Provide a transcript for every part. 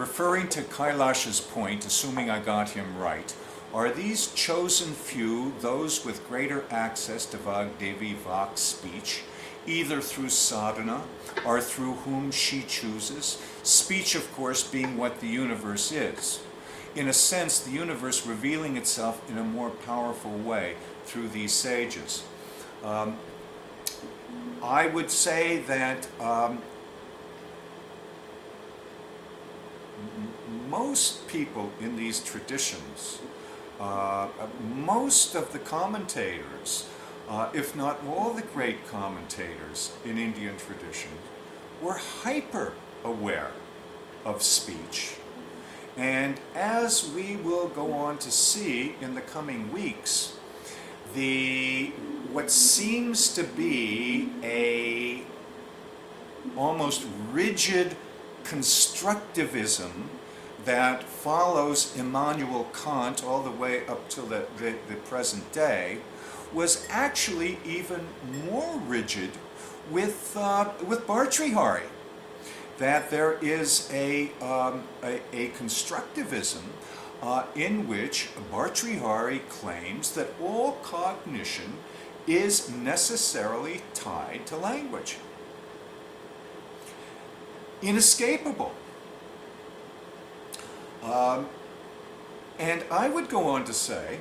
referring to Kailash's point, assuming I got him right, are these chosen few those with greater access to Vagdevi Vak speech, either through sadhana or through whom she chooses? Speech, of course, being what the universe is. In a sense, the universe revealing itself in a more powerful way through these sages. I would say that most people in these traditions, most of the commentators, if not all the great commentators in Indian tradition, were hyper aware of speech. And as we will go on to see in the coming weeks, what seems to be a almost rigid constructivism that follows Immanuel Kant all the way up to the present day was actually even more rigid with Bhartrihari. That there is a constructivism in which Bhartrihari claims that all cognition is necessarily tied to language. Inescapable. And I would go on to say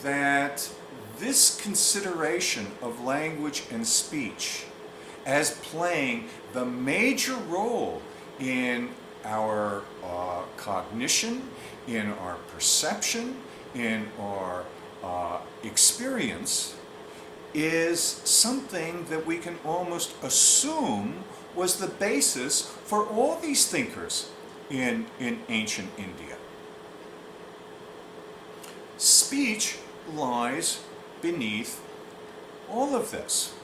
that this consideration of language and speech as playing the major role in our cognition, in our perception, in our experience, is something that we can almost assume was the basis for all these thinkers in ancient India. Speech lies beneath all of this.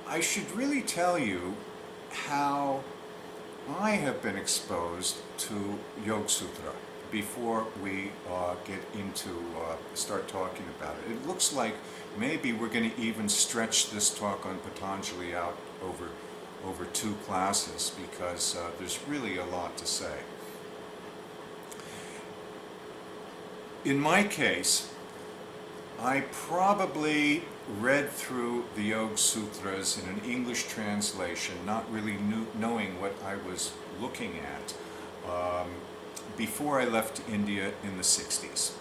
I should really tell you how I have been exposed to Yoga Sutra before we get into start talking about it. It looks like maybe we're going to even stretch this talk on Patanjali out over 2 classes because there's really a lot to say. In my case, I probably read through the Yoga Sutras in an English translation, not really knowing what I was looking at, before I left India in the 60s.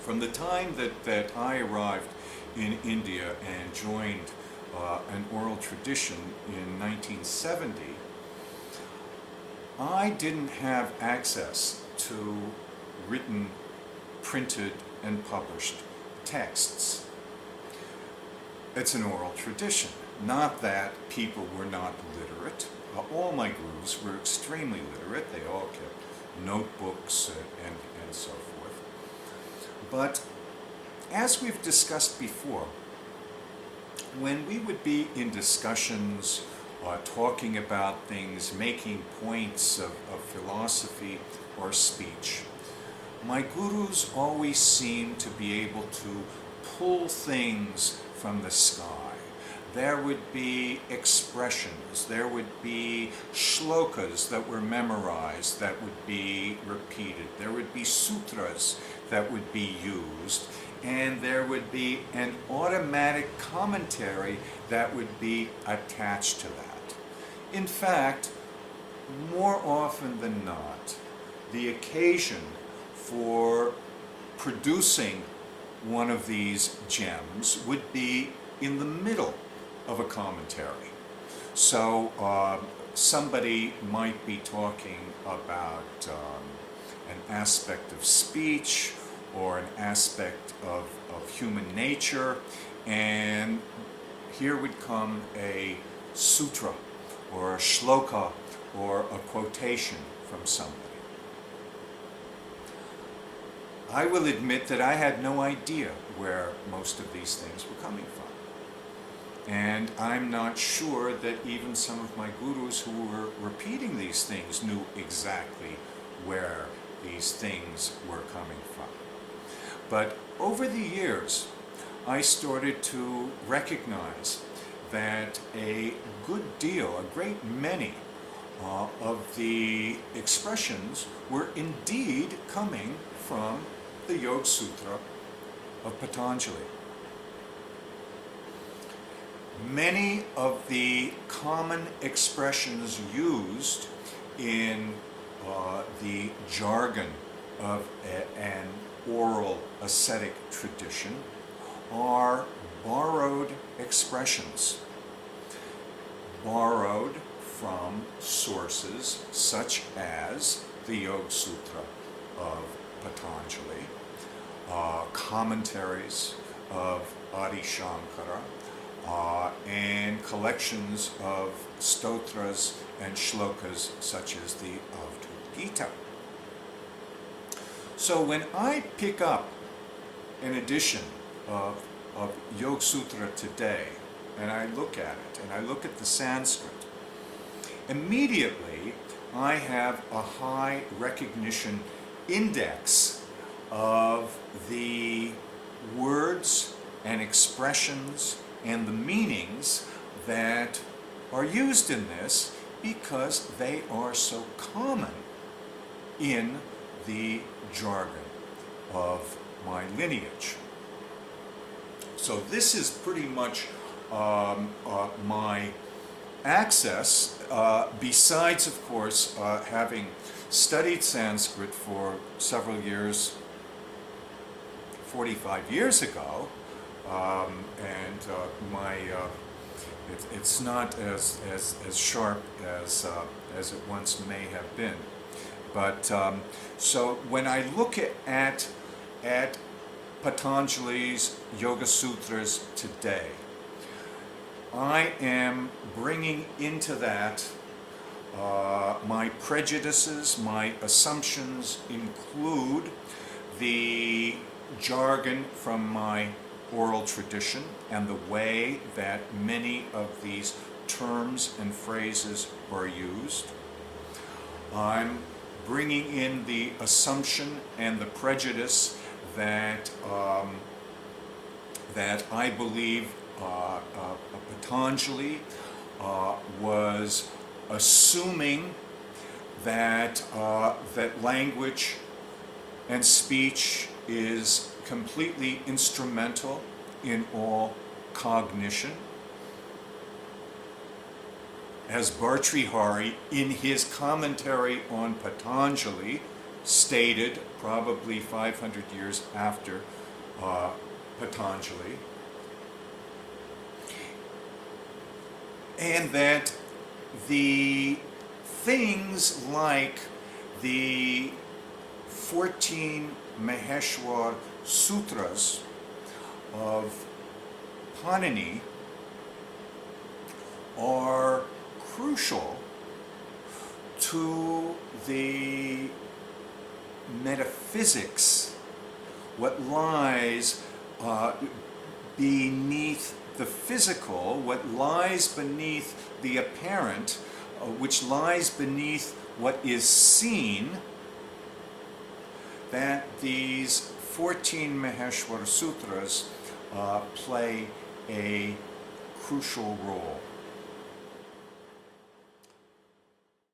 From the time that I arrived in India and joined an oral tradition in 1970, I didn't have access to written, printed, and published texts. It's an oral tradition. Not that people were not literate. All my gurus were extremely literate. They all kept notebooks and so forth. But as we've discussed before, when we would be in discussions, talking about things, making points of philosophy or speech, my gurus always seemed to be able to pull things from the sky. There would be expressions, there would be shlokas that were memorized that would be repeated, there would be sutras that would be used, and there would be an automatic commentary that would be attached to that. In fact, more often than not, the occasion for producing one of these gems would be in the middle of a commentary. So somebody might be talking about an aspect of speech or an aspect of human nature, and here would come a sutra or a shloka or a quotation from somebody. I will admit that I had no idea where most of these things were coming from. And I'm not sure that even some of my gurus who were repeating these things knew exactly where these things were coming from. But over the years, I started to recognize that a good deal, a great many of the expressions were indeed coming from the Yoga Sutra of Patanjali. Many of the common expressions used in the jargon of an oral ascetic tradition are borrowed expressions, borrowed from sources such as the Yoga Sutra of Patanjali, commentaries of Adi Shankara, and collections of stotras and shlokas such as the Avadhuta Gita. So when I pick up an edition of Yoga Sutra today, and I look at it, and I look at the Sanskrit, immediately I have a high recognition index of the words and expressions and the meanings that are used in this because they are so common in the jargon of my lineage. So this is pretty much my access, besides, of course, having studied Sanskrit for several years, 45 years ago, and it's not as sharp as it once may have been. But so when I look at Patanjali's Yoga Sutras today, I am bringing into that my prejudices, my assumptions include the jargon from my oral tradition and the way that many of these terms and phrases are used. I'm bringing in the assumption and the prejudice that that I believe Patanjali was assuming that that language and speech is completely instrumental in all cognition. As Bhartrihari, in his commentary on Patanjali, stated probably 500 years after Patanjali, and that the things like the 14 Maheshwar Sutras of Panini are crucial to the metaphysics, what lies beneath the physical, what lies beneath the apparent, which lies beneath what is seen, that these 14 Maheshwara Sutras play a crucial role.